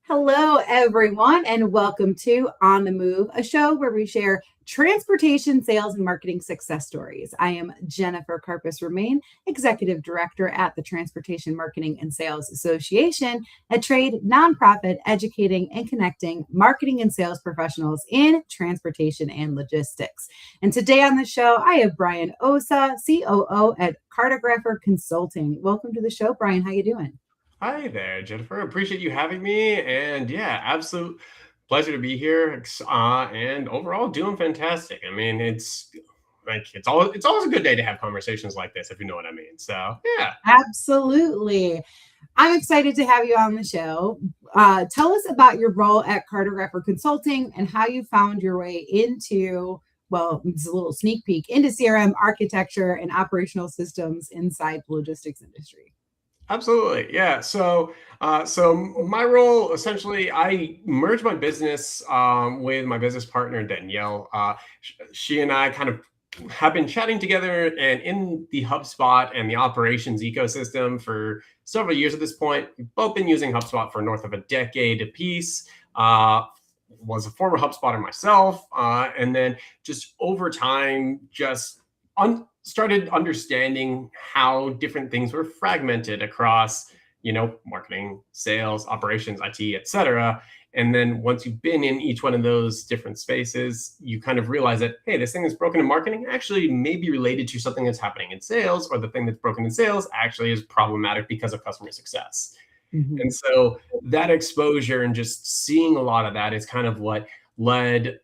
Hello, everyone, and welcome to On the Move, a show where we share transportation, sales, and marketing success stories. I am Jennifer Carpus Remain, Executive Director at the Transportation Marketing and Sales Association, a trade nonprofit educating and connecting marketing and sales professionals in transportation and logistics. And today on the show, I have Bryan Ossa, COO at Cartographer Consulting. Welcome to the show, Bryan. How you doing? Hi there, Jennifer. Appreciate you having me. And yeah, absolute pleasure to be here. And overall, doing fantastic. I mean, it's always a good day to have conversations like this, if you know what I mean. So yeah. Absolutely. I'm excited to have you on the show. Tell us about your role at Cartographer Consulting and how you found your way into, well, it's a little sneak peek into CRM architecture and operational systems inside the logistics industry. Absolutely. Yeah. So my role essentially, I merged my business with my business partner, Danielle. She and I kind of have been chatting together and in the HubSpot and the operations ecosystem for several years at this point. We've both been using HubSpot for north of a decade apiece. Was a former HubSpotter myself. And then just over time, started understanding how different things were fragmented across, marketing, sales, operations, IT, et cetera. And then once you've been in each one of those different spaces, you kind of realize that, hey, this thing that's broken in marketing actually may be related to something that's happening in sales, or the thing that's broken in sales actually is problematic because of customer success. Mhm. And so that exposure and just seeing a lot of that is kind of what led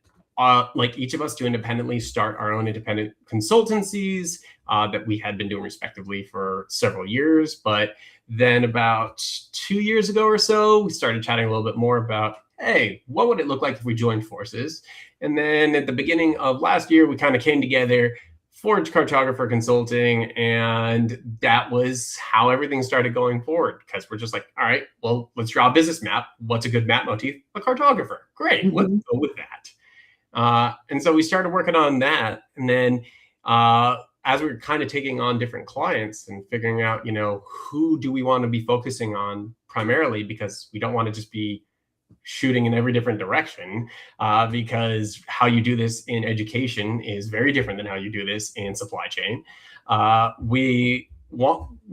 like each of us to independently start our own independent consultancies that we had been doing respectively for several years. But then about 2 years ago or so, we started chatting a little bit more about, hey, what would it look like if we joined forces? And then at the beginning of last year, we kind of came together, forged Cartographer Consulting, and that was how everything started going forward. Because we're just like, all right, well, let's draw a business map. What's a good map motif? A cartographer. Great, let's go with that. And so we started working on that. And then as we were kind of taking on different clients and figuring out, who do we want to be focusing on primarily, because we don't want to just be shooting in every different direction, because how you do this in education is very different than how you do this in supply chain. We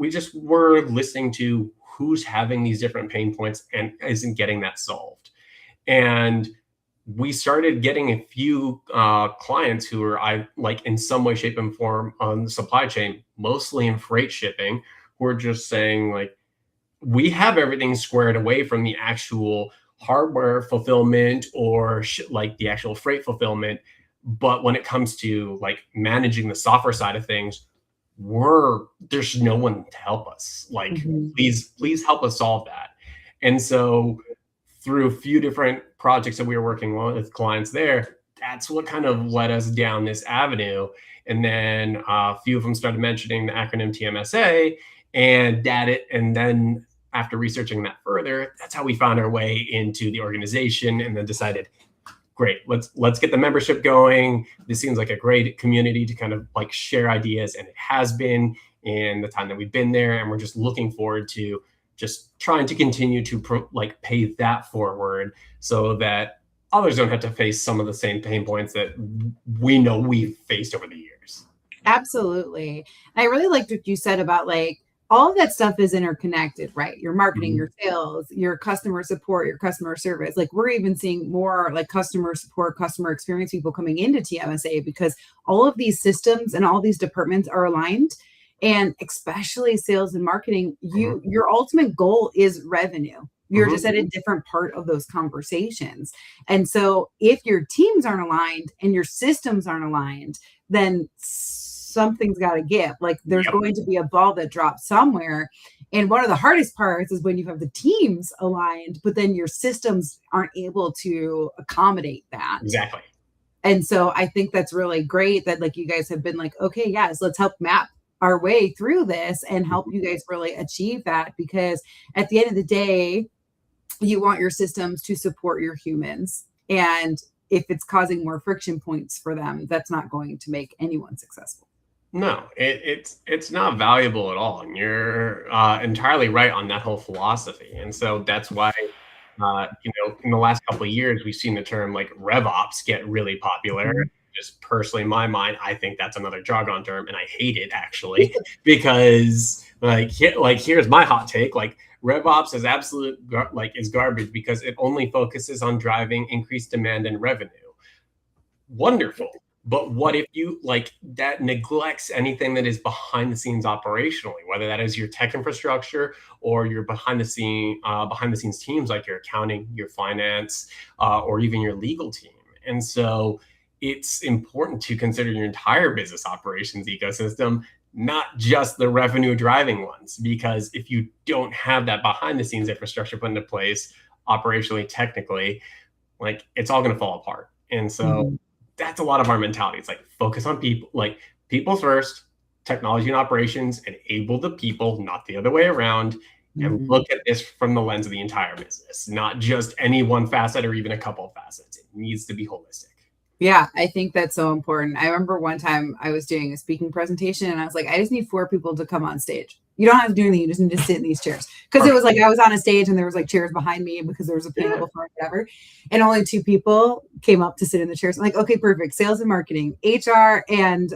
just were listening to who's having these different pain points and isn't getting that solved. And we started getting a few clients who are in some way, shape, and form on the supply chain, mostly in freight shipping, who are just saying, like, we have everything squared away from the actual hardware fulfillment or like the actual freight fulfillment. But when it comes to like managing the software side of things, there's no one to help us. Like, please help us solve that. And so through a few different projects that we were working on with clients there, that's what kind of led us down this avenue. And then a few of them started mentioning the acronym TMSA, and then after researching that further, that's how we found our way into the organization, and then decided, great, let's get the membership going. This seems like a great community to kind of like share ideas, and it has been in the time that we've been there. And we're just looking forward to just trying to continue to pay that forward so that others don't have to face some of the same pain points that we know we've faced over the years. Absolutely. I really liked what you said about like all of that stuff is interconnected, right? Your marketing, your sales, your customer support, your customer service. Like we're even seeing more like customer support, customer experience people coming into TMSA because all of these systems and all these departments are aligned. And especially sales and marketing, your ultimate goal is revenue. You're just at a different part of those conversations. And so if your teams aren't aligned and your systems aren't aligned, then something's got to give. Like there's going to be a ball that drops somewhere. And one of the hardest parts is when you have the teams aligned, but then your systems aren't able to accommodate that. Exactly. And so I think that's really great that like you guys have been like, okay, yes, let's help map our way through this and help you guys really achieve that, because at the end of the day, you want your systems to support your humans. And if it's causing more friction points for them, that's not going to make anyone successful. No, it's not valuable at all. And you're entirely right on that whole philosophy. And so that's why In the last couple of years, we've seen the term like RevOps get really popular. Just personally, in my mind, I think that's another jargon term, and I hate it actually because here's my hot take: like RevOps is is garbage because it only focuses on driving increased demand and revenue. Wonderful. But what if that neglects anything that is behind the scenes operationally, whether that is your tech infrastructure or your behind the scenes teams like your accounting, your finance, or even your legal team. And so it's important to consider your entire business operations ecosystem, not just the revenue driving ones, because if you don't have that behind the scenes infrastructure put into place operationally, technically, it's all going to fall apart. And so that's a lot of our mentality. It's like focus on people, like people first, technology and operations, enable the people, not the other way around. And look at this from the lens of the entire business, not just any one facet or even a couple of facets. It needs to be holistic. Yeah, I think that's so important. I remember one time I was doing a speaking presentation and I was like, I just need 4 people to come on stage. You don't have to do anything. You just need to sit in these chairs. Because it was like I was on a stage and there was like chairs behind me because there was a panel before whatever. And only 2 people came up to sit in the chairs. I'm like, okay, perfect. Sales and marketing, HR, and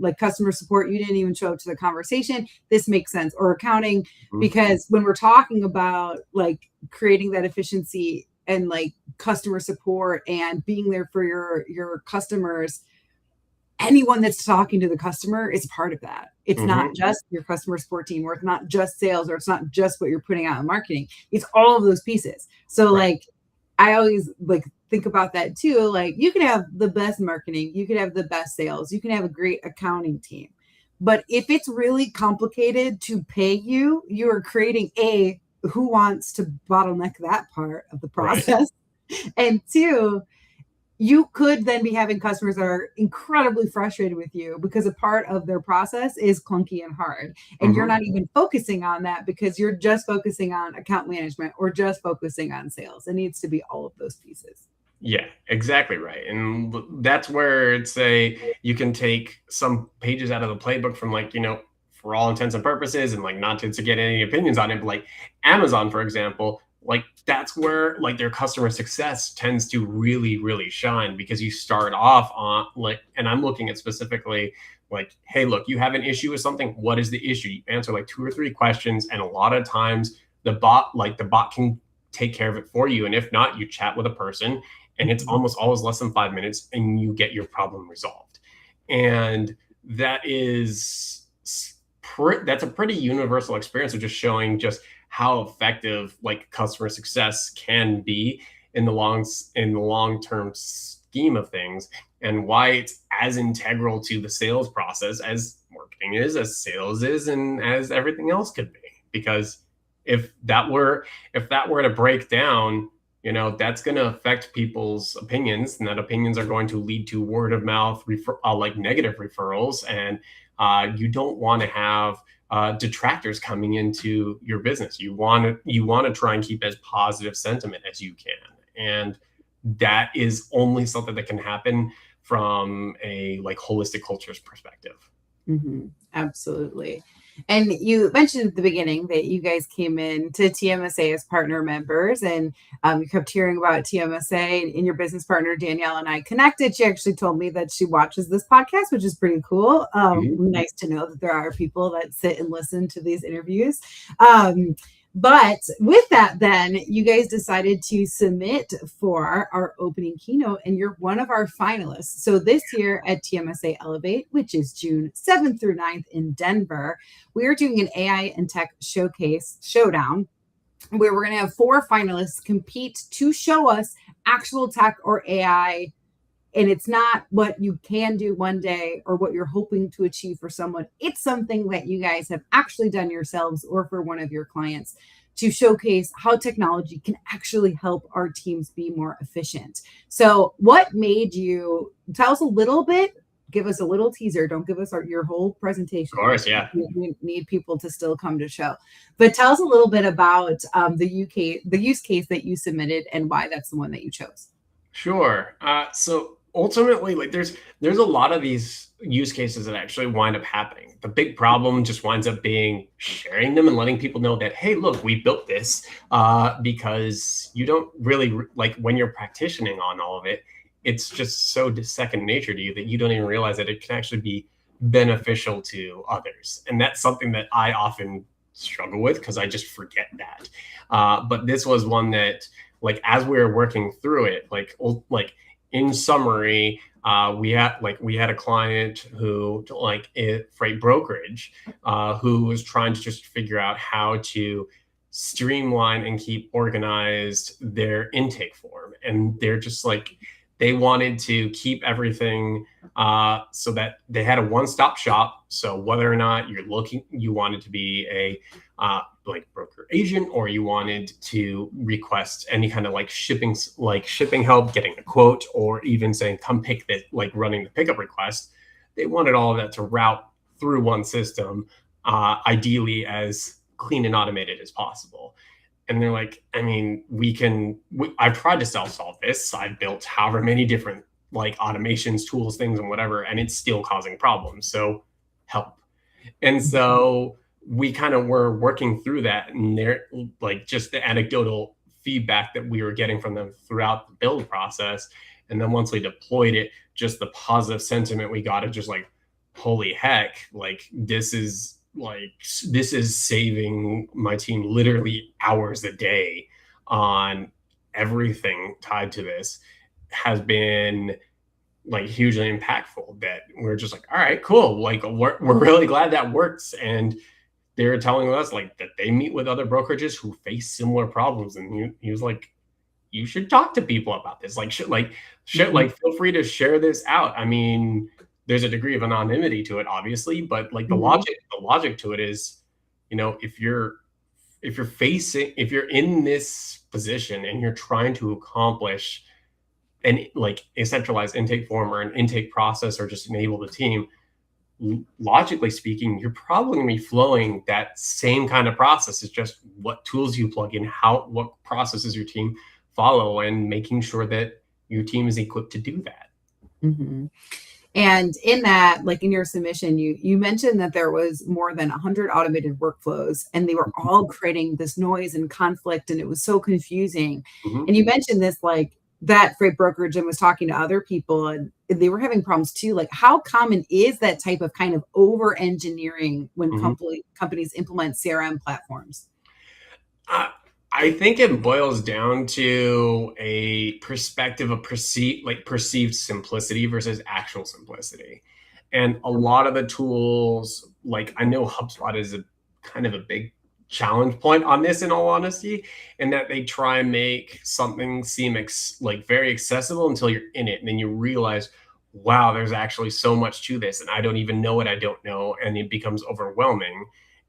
like customer support. You didn't even show up to the conversation. This makes sense. Or accounting, because when we're talking about like creating that efficiency and like customer support and being there for your customers, anyone that's talking to the customer is part of that. It's not just your customer support team, or it's not just sales, or it's not just what you're putting out in marketing. It's all of those pieces. So like, I always like think about that too. Like you can have the best marketing, you can have the best sales, you can have a great accounting team. But if it's really complicated to pay you, you are creating who wants to bottleneck that part of the process? Right. And 2, you could then be having customers that are incredibly frustrated with you because a part of their process is clunky and hard. And you're not even focusing on that because you're just focusing on account management or just focusing on sales. It needs to be all of those pieces. Yeah, exactly right. And that's where you can take some pages out of the playbook from for all intents and purposes, and not to get any opinions on it, but Amazon, for example, that's where their customer success tends to really, really shine, because you start off on and I'm looking at specifically hey, look, you have an issue with something. What is the issue? You answer 2 or 3 questions. And a lot of times the bot can take care of it for you. And if not, you chat with a person, and it's almost always less than 5 minutes and you get your problem resolved. And that's a pretty universal experience of just showing just how effective customer success can be in the long-term scheme of things, and why it's as integral to the sales process as marketing is, as sales is, and as everything else could be. Because if that were to break down, that's going to affect people's opinions, and that opinions are going to lead to word of mouth negative referrals, and you don't want to have detractors coming into your business. You want to try and keep as positive sentiment as you can, and that is only something that can happen from a holistic cultures perspective. Absolutely. And you mentioned at the beginning that you guys came in to TMSA as partner members, and you kept hearing about TMSA, and your business partner, Danielle, and I connected. She actually told me that she watches this podcast, which is pretty cool. Nice to know that there are people that sit and listen to these interviews. But with that, then you guys decided to submit for our opening keynote, and you're one of our finalists. So this year at TMSA ELEVATE, which is June 7th through 9th in Denver, we are doing an AI and Tech Showdown, where we're going to have 4 finalists compete to show us actual tech or AI. And it's not what you can do one day or what you're hoping to achieve for someone. It's something that you guys have actually done yourselves or for one of your clients, to showcase how technology can actually help our teams be more efficient. So what made you tell us a little bit? Give us a little teaser. Don't give us your whole presentation. Of course, yeah. We need people to still come to show. But tell us a little bit about the use case that you submitted and why that's the one that you chose. Sure. So ultimately, like there's a lot of these use cases that actually wind up happening. The big problem just winds up being sharing them and letting people know that, hey, look, we built this, because you don't really like when you're practicing on all of it. It's just so second nature to you that you don't even realize that it can actually be beneficial to others, and that's something that I often struggle with because I just forget that. But this was one that, like, as we were working through it, like in summary, we had a client who, like, freight brokerage, who was trying to just figure out how to streamline and keep organized their intake form, and they're just like, they wanted to keep everything so that they had a one-stop shop. So whether or not you wanted to be a like broker agent, or you wanted to request any kind of like shipping help, getting a quote, or even saying come pick this, like running the pickup request, they wanted all of that to route through one system, ideally as clean and automated as possible. And they're like, I mean, I've tried to self-solve this. I've built however many different like automations, tools, things, and whatever, and it's still causing problems. So help. And so we kind of were working through that, and they're like just the anecdotal feedback that we were getting from them throughout the build process. And then once we deployed it, just the positive sentiment we got of just like, holy heck, like this is saving my team literally hours a day on everything tied to this, has been like hugely impactful, that we're just like, all right, cool. Like we're really glad that works. And they're telling us like that they meet with other brokerages who face similar problems. And he was like, you should talk to people about this. Like, like feel free to share this out. I mean, there's a degree of anonymity to it, obviously, but like the logic to it is, if you're in this position and you're trying to accomplish a centralized intake form or an intake process, or just enable the team, logically speaking, you're probably going to be flowing that same kind of process. It's just what tools you plug in, what processes your team follow, and making sure that your team is equipped to do that. Mm-hmm. And in that, like in your submission, you mentioned that there was more than 100 automated workflows, and they were all creating this noise and conflict, and it was so confusing. Mm-hmm. And you mentioned this, like that freight brokerage, and was talking to other people, and they were having problems too. Like, how common is that type of kind of over engineering when companies implement CRM platforms? I think it boils down to a perspective of perceived simplicity versus actual simplicity. And a lot of the tools, like I know HubSpot is a kind of a big challenge point on this, in all honesty, in that they try and make something seem like very accessible until you're in it. And then you realize, wow, there's actually so much to this, and I don't even know what I don't know. And it becomes overwhelming.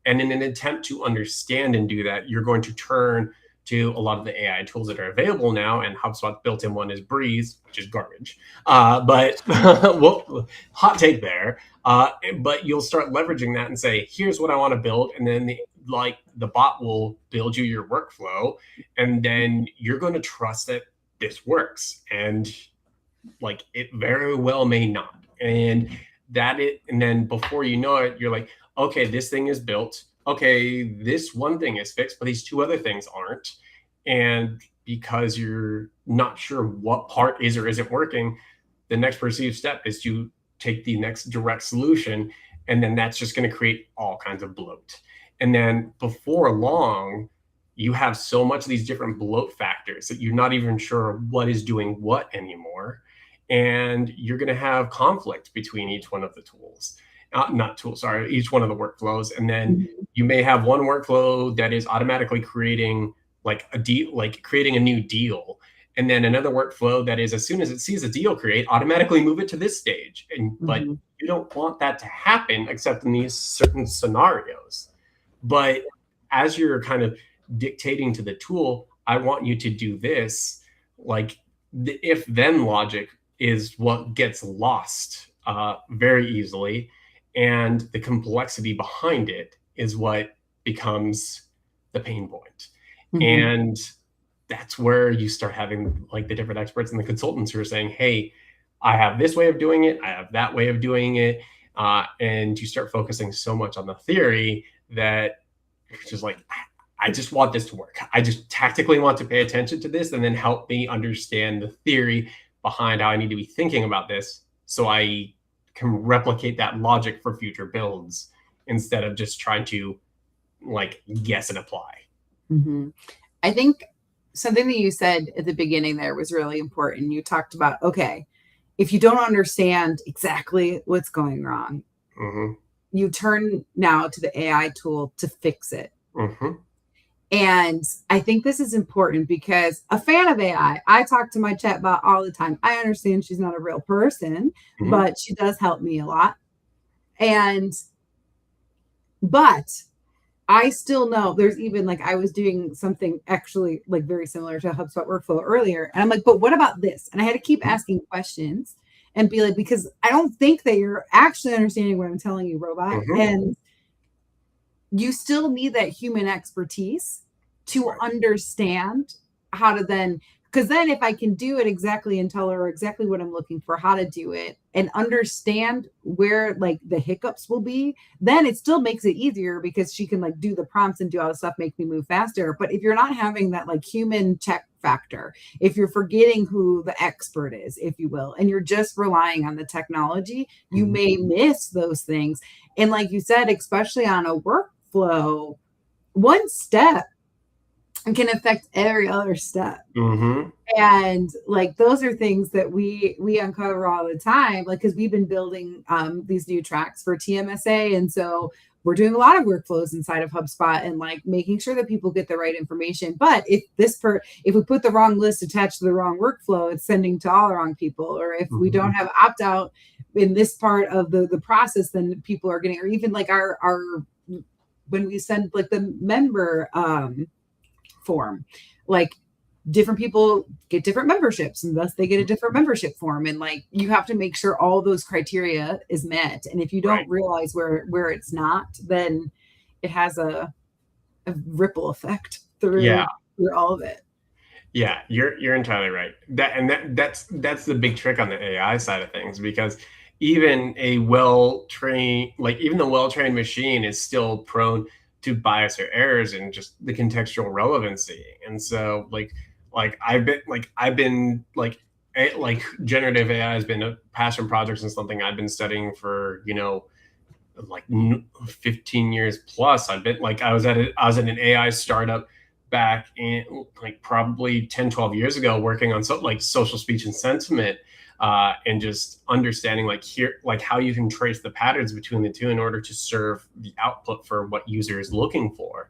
And in an attempt to understand and do that, you're going to turn to a lot of the AI tools that are available now. And HubSpot's built-in one is Breeze, which is garbage. But well, hot take there. But you'll start leveraging that and say, here's what I want to build. And then the bot will build you your workflow. And then you're going to trust that this works. And like it very well may not. And then before you know it, you're like, okay, this thing is built. Okay, this one thing is fixed, but these two other things aren't. And because you're not sure what part is or isn't working, the next perceived step is to take the next direct solution. And then that's just going to create all kinds of bloat. And then before long, you have so much of these different bloat factors that you're not even sure what is doing what anymore. And you're going to have conflict between each one of the tools. Each one of the workflows. And then you may have one workflow that is automatically creating like a deal, like creating a new deal. And then another workflow that is, as soon as it sees a deal create, automatically move it to this stage. But you don't want that to happen except in these certain scenarios. But as you're kind of dictating to the tool, I want you to do this, like the if then logic is what gets lost very easily. And the complexity behind it is what becomes the pain point. And that's where you start having like the different experts and the consultants who are saying, hey, I have this way of doing it, I have that way of doing it. And you start focusing so much on the theory that it's just like, I just want this to work. I just tactically want to pay attention to this and then help me understand the theory behind how I need to be thinking about this so I can replicate that logic for future builds instead of just trying to like guess and apply. Mm-hmm. I think something that you said at the beginning there was really important. You talked about, okay, if you don't understand exactly what's going wrong, Mm-hmm. you turn now to the AI tool to fix it. Mm-hmm. And I think this is important because a fan of AI, I talk to my chatbot all the time. I understand she's not a real person, Mm-hmm. but she does help me a lot. But I still know there's even like I was doing something actually like very similar to HubSpot workflow earlier. And I'm like, but what about this? And I had to keep asking questions and be like, because I don't think that you're actually understanding what I'm telling you, robot. Mm-hmm. And you still need that human expertise to understand how to then, because then if I can do it exactly and tell her exactly what I'm looking for, how to do it, and understand where like the hiccups will be, then it still makes it easier because she can like do the prompts and do all the stuff, make me move faster. But if you're not having that like human check factor, if you're forgetting who the expert is, if you will, and you're just relying on the technology, you may miss those things. And like you said, especially on a workflow, one step can affect every other step. Mm-hmm. And like those are things that we uncover all the time, like because we've been building these new tracks for TMSA, and so we're doing a lot of workflows inside of HubSpot and like making sure that people get the right information. But if we put the wrong list attached to the wrong workflow, it's sending to all the wrong people. Or if we don't have opt out in this part of the process, then people are getting, or even like our when we send like the member form, like different people get different memberships and thus they get a different membership form, and like you have to make sure all those criteria is met, and if you don't realize where it's not, then it has a ripple effect through all of it. Yeah, you're entirely right. That's the big trick on the AI side of things, because even the well-trained machine is still prone to bias or errors in just the contextual relevancy. And so I've been generative AI has been a passion project and something I've been studying for, 15 years plus. I was at an AI startup back in like probably 10, 12 years ago, working on social speech and sentiment, and just understanding how you can trace the patterns between the two in order to serve the output for what user is looking for.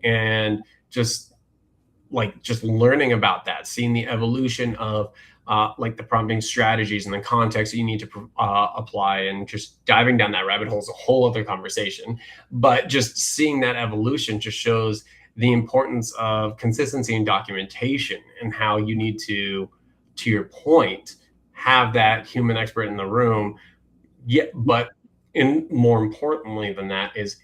And just learning about that, seeing the evolution of the prompting strategies and the context that you need to apply, and just diving down that rabbit hole is a whole other conversation. But just seeing that evolution just shows the importance of consistency and documentation, and how you need to your point, have that human expert in the room. Yeah, but more importantly than that is,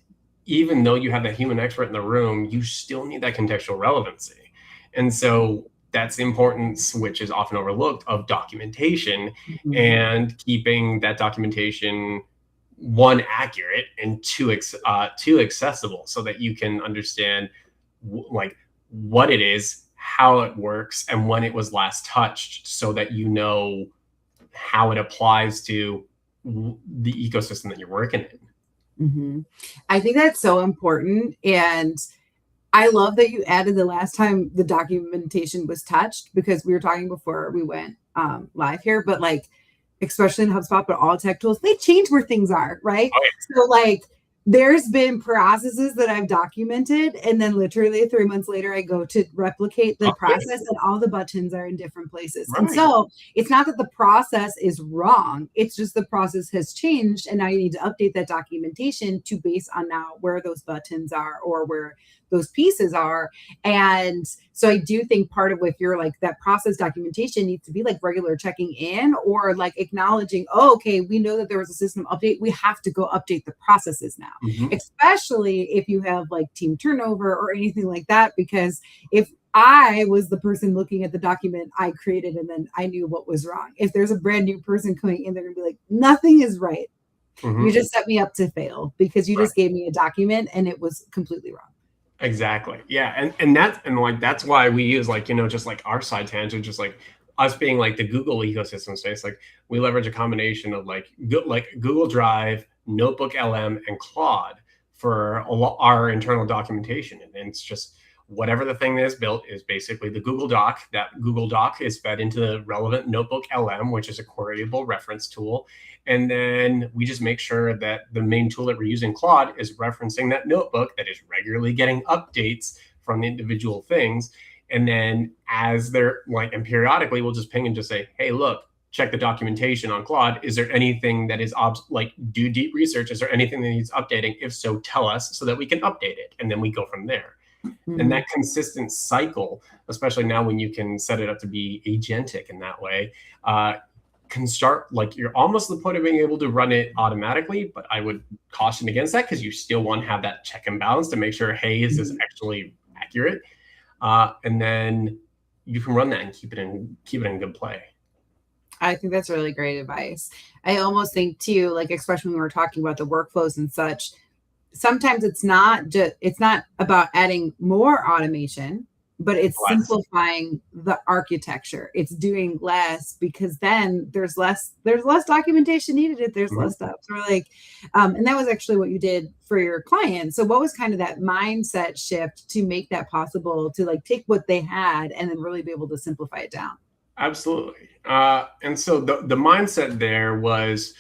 even though you have that human expert in the room, you still need that contextual relevancy. And so that's the importance, which is often overlooked, of documentation, and keeping that documentation, one, accurate, and two, accessible, so that you can understand what it is, how it works, and when it was last touched, so that you know how it applies to the ecosystem that you're working in. I think that's so important. And I love that you added the last time the documentation was touched, because we were talking before we went live here, but especially in HubSpot, but all tech tools, they change where things are, right? Oh, yeah. So there's been processes that I've documented, and then literally 3 months later, I go to replicate the process, and all the buttons are in different places. Right. And so it's not that the process is wrong. It's just the process has changed, and now you need to update that documentation to base on now where those buttons are or where those pieces are. And so I do think part of, if you're that process documentation needs to be regular checking in, or acknowledging, oh, okay, we know that there was a system update. We have to go update the processes now, especially if you have team turnover or anything like that, because if I was the person looking at the document I created, and then I knew what was wrong. If there's a brand new person coming in, they're gonna be like, nothing is right. You Mhm. just set me up to fail because you Right. just gave me a document and it was completely wrong. Exactly. Yeah. And like that's why we use like, just like our side tangent, just like us being like the Google ecosystem space. Like we leverage a combination of like Google Drive, Notebook LM, and Claude for our internal documentation. And it's just whatever the thing that is built is basically the Google Doc. That Google Doc is fed into the relevant Notebook LM, which is a queryable reference tool. And then we just make sure that the main tool that we're using, Claude, is referencing that notebook that is regularly getting updates from the individual things. And then as they're like, and periodically we'll just ping and just say, hey, look, check the documentation on Claude. Is there anything that is like do deep research? Is there anything that needs updating? If so, tell us so that we can update it. And then we go from there. And Mhm. that consistent cycle, especially now when you can set it up to be agentic in that way, can start like you're almost to the point of being able to run it automatically, but I would caution against that because you still want to have that check and balance to make sure, hey, is this Mhm. actually accurate? And then you can run that and keep it in good play. I think that's really great advice. I almost think too, like especially when we're talking about the workflows and such, sometimes it's not about adding more automation, but it's Less. simplifying the architecture. It's doing less because then there's less documentation needed if there's Mhm. less stuff. So like, and that was actually what you did for your client. So what was kind of that mindset shift to make that possible to like take what they had and then really be able to simplify it down? Absolutely. And so the mindset there was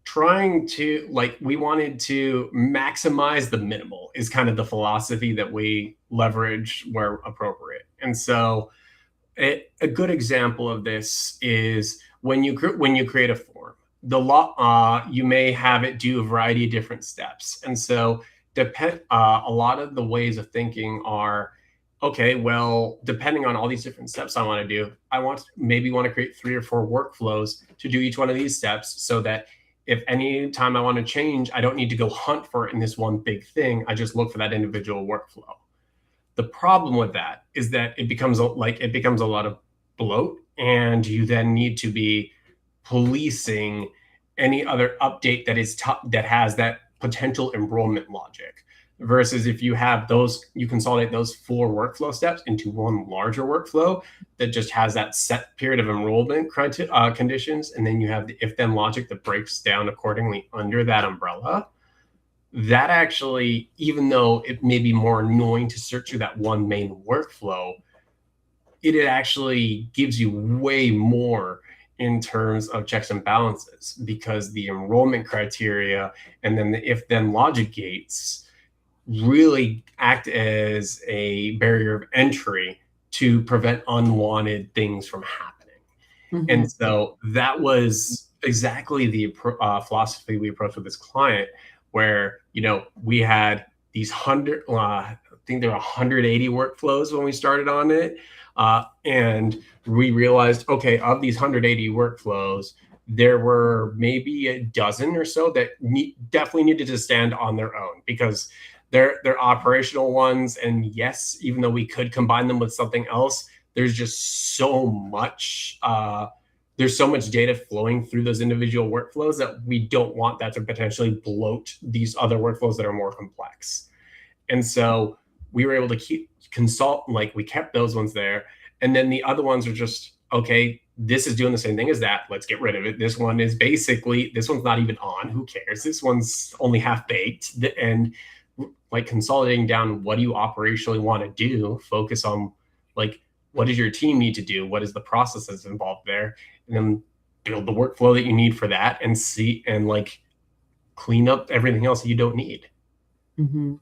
trying to like we wanted to maximize the minimal is kind of the philosophy that we leverage where appropriate. And so a good example of this is when you create a form. The law you may have it do a variety of different steps, and so depend a lot of the ways of thinking are okay. Well, depending on all these different steps I want to do, I maybe want to create 3 or 4 workflows to do each one of these steps, so that if any time I want to change, I don't need to go hunt for it in this one big thing. I just look for that individual workflow. The problem with that is that it becomes a lot of bloat, and you then need to be policing any other update that has that potential enrollment logic. Versus if you have those, you consolidate those 4 workflow steps into one larger workflow that just has that set period of enrollment conditions, and then you have the if then logic that breaks down accordingly under that umbrella. That actually, even though it may be more annoying to search through that one main workflow, it actually gives you way more in terms of checks and balances, because the enrollment criteria and then the if then logic gates really act as a barrier of entry to prevent unwanted things from happening. And Mhm. so that was exactly the philosophy we approached with this client, where we had these I think there were 180 workflows when we started on it, and we realized, okay, of these 180 workflows, there were maybe a dozen or so that definitely needed to stand on their own, because they're operational ones. And yes, even though we could combine them with something else, there's just so much there's so much data flowing through those individual workflows that we don't want that to potentially bloat these other workflows that are more complex. And so we were able to like we kept those ones there. And then the other ones are just, okay, this is doing the same thing as that. Let's get rid of it. This one's not even on. Who cares? This one's only half baked. And like consolidating down, what do you operationally want to do? Focus on like, what does your team need to do? What is the process that's involved there? And then build the workflow that you need for that, and see and like clean up everything else that you don't need. Mhm.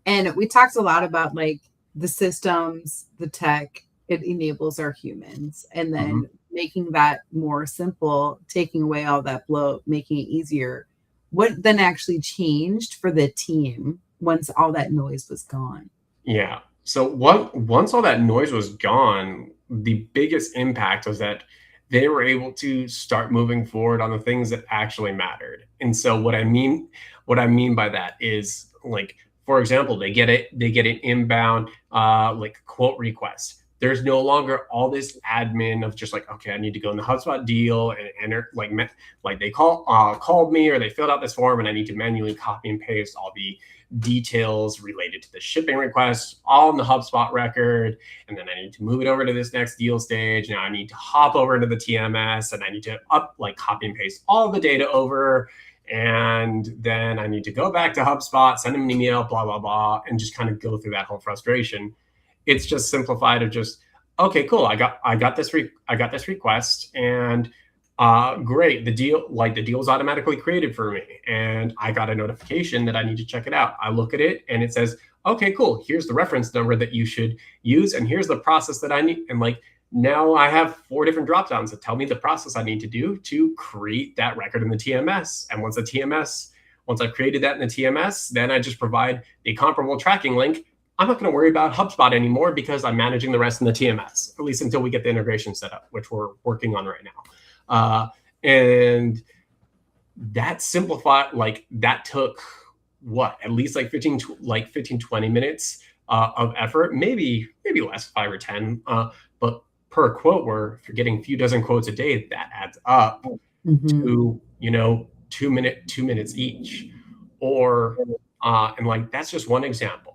And we talked a lot about like the systems, the tech, it enables our humans, and Mhm. then making that more simple, taking away all that bloat, making it easier. What then actually changed for the team once all that noise was gone? Yeah. So once all that noise was gone, the biggest impact was that they were able to start moving forward on the things that actually mattered. And so what I mean by that is like For example, they get an inbound like quote request. There's no longer all this admin of just like, okay, I need to go in the HubSpot deal and enter like they called me or they filled out this form and I need to manually copy and paste all the details related to the shipping request all in the HubSpot record. And then I need to move it over to this next deal stage. Now I need to hop over into the TMS and I need to copy and paste all the data over. And then I need to go back to HubSpot, send them an email, blah, blah, blah, and just kind of go through that whole frustration. It's just simplified of just, okay, cool. I got this request and great. The deal's automatically created for me. And I got a notification that I need to check it out. I look at it and it says, okay, cool. Here's the reference number that you should use. And here's the process that I need. And like, now I have 4 different dropdowns that tell me the process I need to do to create that record in the TMS. And once I've created that in the TMS, then I just provide a comparable tracking link. I'm not going to worry about HubSpot anymore because I'm managing the rest in the TMS, at least until we get the integration set up, which we're working on right now. And that simplified, like that took at least 15, 20 minutes of effort, maybe less, 5 or 10. But per quote, if you're getting a few dozen quotes a day, that adds up to, 2 minutes each. Or, and like, that's just one example.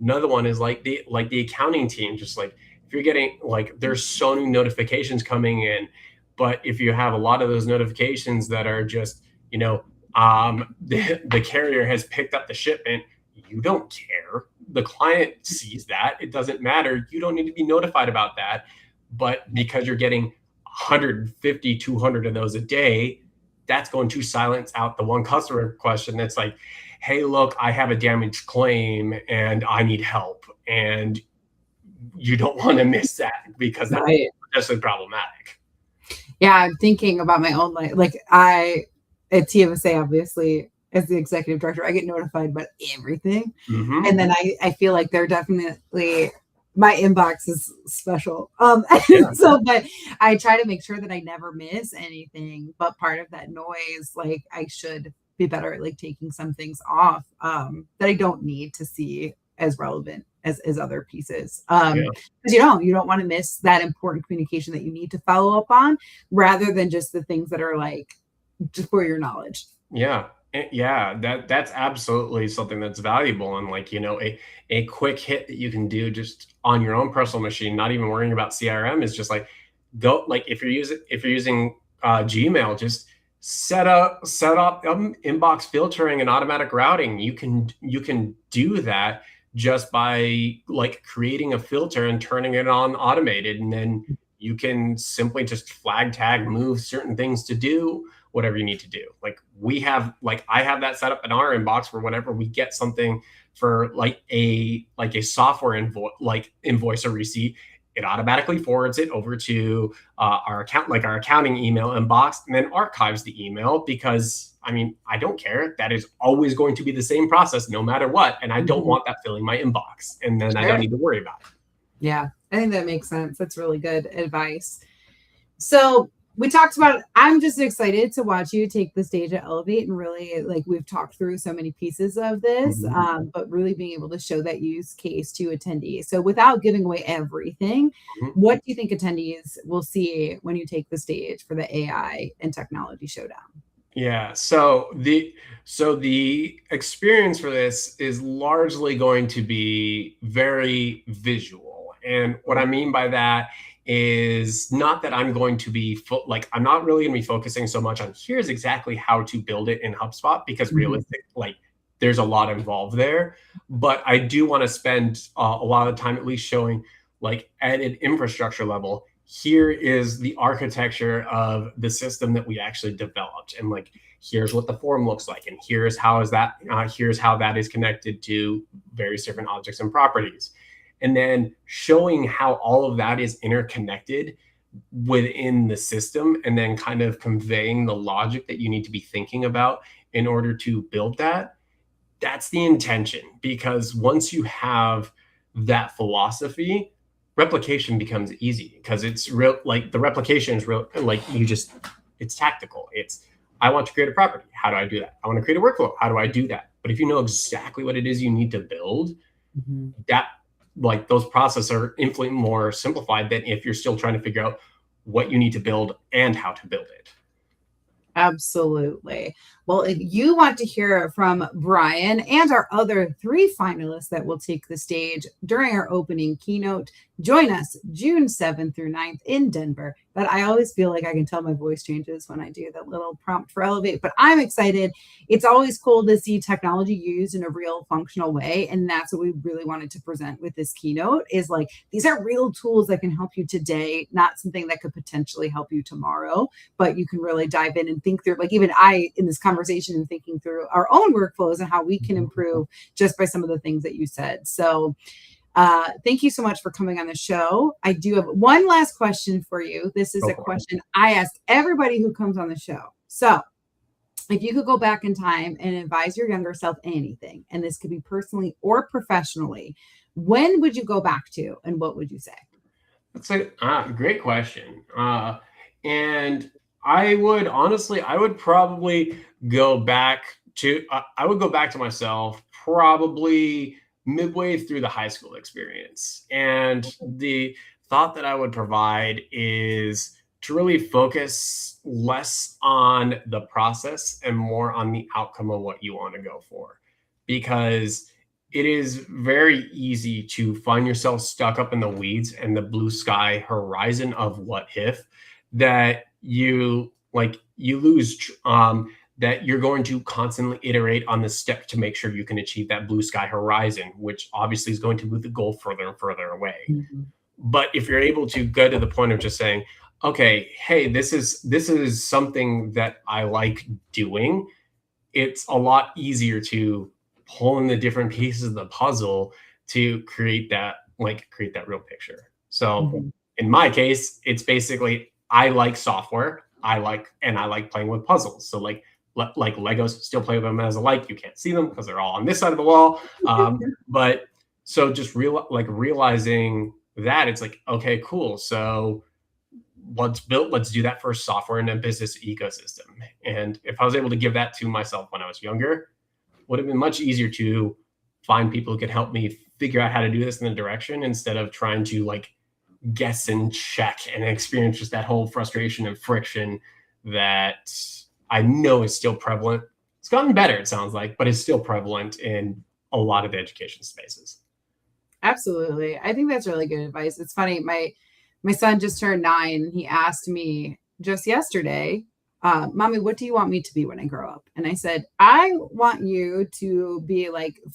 Another one is like the accounting team, just like if you're getting there's so many notifications coming in, but if you have a lot of those notifications that are just, the carrier has picked up the shipment, you don't care. The client sees that. It doesn't matter. You don't need to be notified about that. But because you're getting 150, 200 of those a day, that's going to silence out the one customer question that's like, hey, look, I have a damaged claim and I need help. And you don't want to miss that because that's potentially problematic. Yeah, I'm thinking about my own life. Like at TMSA, obviously, as the executive director, I get notified about everything. Mm-hmm. And then I feel like they're definitely, my inbox is special. But I try to make sure that I never miss anything. But part of that noise, like I should be better at taking some things off that I don't need to see as relevant as other pieces. Because you don't want to miss that important communication that you need to follow up on, rather than just the things that are just for your knowledge. Yeah, that's absolutely something that's valuable. And a quick hit that you can do just on your own personal machine, not even worrying about CRM, is just go, if you're using Gmail, just set up inbox filtering and automatic routing. You can do that just by creating a filter and turning it on automated, and then you can simply just flag tag, move certain things to do whatever you need to do. I have that set up in our inbox for whenever we get something for a software invoice or receipt, it automatically forwards it over to our accounting email inbox, and then archives the email because I don't care. That is always going to be the same process no matter what. And I don't want that filling my inbox, and then I don't need to worry about it. Yeah, I think that makes sense. That's really good advice. So we talked about, I'm just excited to watch you take the stage at Elevate, and really we've talked through so many pieces of this, but really being able to show that use case to attendees. So without giving away everything, what do you think attendees will see when you take the stage for the AI and Technology Showdown? Yeah, so the experience for this is largely going to be very visual. And what I mean by that is not that I'm going to be I'm not really going to be focusing so much on here's exactly how to build it in HubSpot, because there's a lot involved there. But I do want to spend a lot of time at least showing at an infrastructure level, here is the architecture of the system that we actually developed, and here's what the form looks like, and here's how that is connected to various different objects and properties. And then showing how all of that is interconnected within the system, and then kind of conveying the logic that you need to be thinking about in order to build that. That's the intention, because once you have that philosophy, replication becomes easy, because it's real. The replication is real. It's tactical. I want to create a property. How do I do that? I want to create a workflow. How do I do that? But if you know exactly what it is you need to build, Mm-hmm. that like those processes are infinitely more simplified than if you're still trying to figure out what you need to build and how to build it. Absolutely. Well, if you want to hear from Bryan and our other 3 finalists that will take the stage during our opening keynote, join us June 7th through 9th in Denver. But I always feel like I can tell my voice changes when I do that little prompt for Elevate. But I'm excited. It's always cool to see technology used in a real functional way. And that's what we really wanted to present with this keynote is like, these are real tools that can help you today, not something that could potentially help you tomorrow, but you can really dive in and think through, like even I in this conversation and thinking through our own workflows and how we can improve just by some of the things that you said. So thank you so much for coming on the show. I do have one last question for you. This is a question I ask everybody who comes on the show. So if you could go back in time and advise your younger self anything, and this could be personally or professionally, when would you go back to and what would you say? That's a great question. And I would probably go back to, I would go back to myself probably midway through the high school experience. And the thought that I would provide is to really focus less on the process and more on the outcome of what you want to go for. Because it is very easy to find yourself stuck up in the weeds and the blue sky horizon of what if that you lose that you're going to constantly iterate on the step to make sure you can achieve that blue sky horizon, which obviously is going to move the goal further and further away. Mm-hmm. But if you're able to go to the point of just saying, okay, hey, this is something that I like doing, it's a lot easier to pull in the different pieces of the puzzle to create that real picture. So in my case, it's basically, I like software. I like playing with puzzles. So like Legos, still play with them as a like. You can't see them because they're all on this side of the wall. But so just realizing that it's like, okay, cool. So let's do that for software and a business ecosystem. And if I was able to give that to myself when I was younger, would have been much easier to find people who could help me figure out how to do this in the direction instead of trying to guess and check and experience just that whole frustration and friction that I know is still prevalent. It's gotten better, it sounds like, but it's still prevalent in a lot of the education spaces. Absolutely. I think that's really good advice. It's funny. My son just turned 9 and he asked me just yesterday, Mommy, what do you want me to be when I grow up? And I said, I want you to be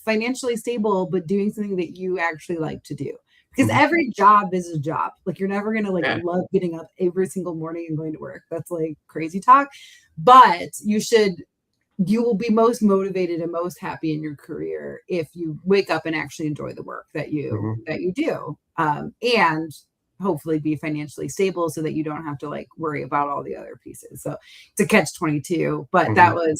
financially stable, but doing something that you actually like to do. Because every job is a job. You're never going to love getting up every single morning and going to work. That's crazy talk. But you will be most motivated and most happy in your career if you wake up and actually enjoy the work that you do. And hopefully be financially stable so that you don't have to worry about all the other pieces. So it's a catch-22, but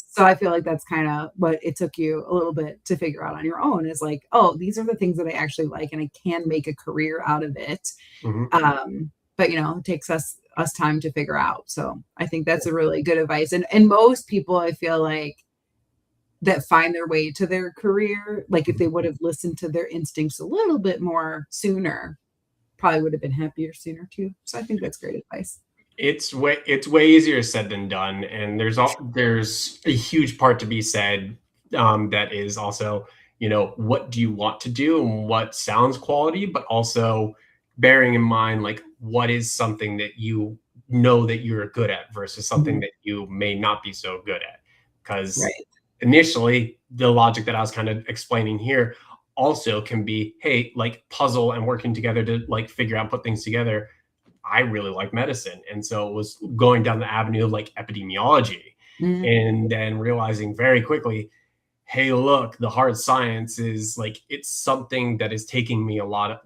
so I feel like that's kind of what it took you a little bit to figure out on your own is oh, these are the things that I actually like and I can make a career out of it. But it takes us time to figure out. So I think that's a really good advice. And most people, I feel like, that find their way to their career, if they would have listened to their instincts a little bit more sooner, probably would have been happier sooner too. So I think that's great advice. It's way easier said than done. And there's a huge part to be said that is also, what do you want to do and what sounds quality, but also bearing in mind, what is something that you know that you're good at versus something that you may not be so good at. Because initially, the logic that I was kind of explaining here also can be, hey, puzzle and working together to figure out, put things together. I really like medicine. And so it was going down the avenue of epidemiology and then realizing very quickly, hey, look, the hard science is it's something that is taking me a lot of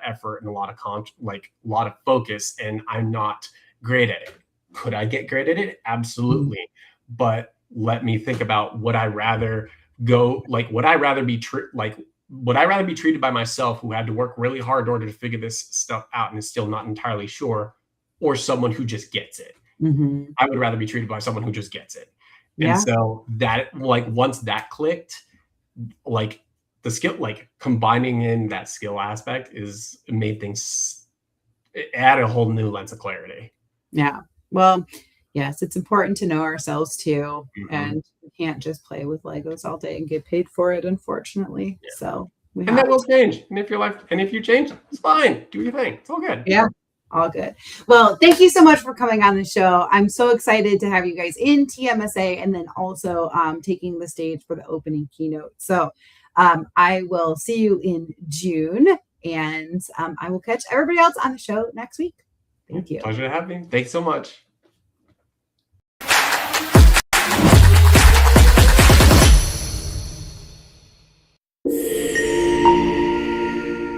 effort and a lot of focus, and I'm not great at it. Could I get great at it? Absolutely. But let me think about, would I rather be treated by myself who had to work really hard in order to figure this stuff out and is still not entirely sure, or someone who just gets it? I would rather be treated by someone who just gets it. And so that once that clicked, like the skill, like combining in that skill aspect is made things add a whole new lens of clarity. Yeah. Well, yes, it's important to know ourselves too. And we can't just play with Legos all day and get paid for it, unfortunately. Yeah. So we And have that will change. And if you change, it's fine. Do your thing. It's all good. yeah, all good. Well, thank you so much for coming on the show. I'm so excited to have you guys in TMSA and then also taking the stage for the opening keynote. So I will see you in June, and I will catch everybody else on the show next week. Thank you. Pleasure to have me. Thanks so much.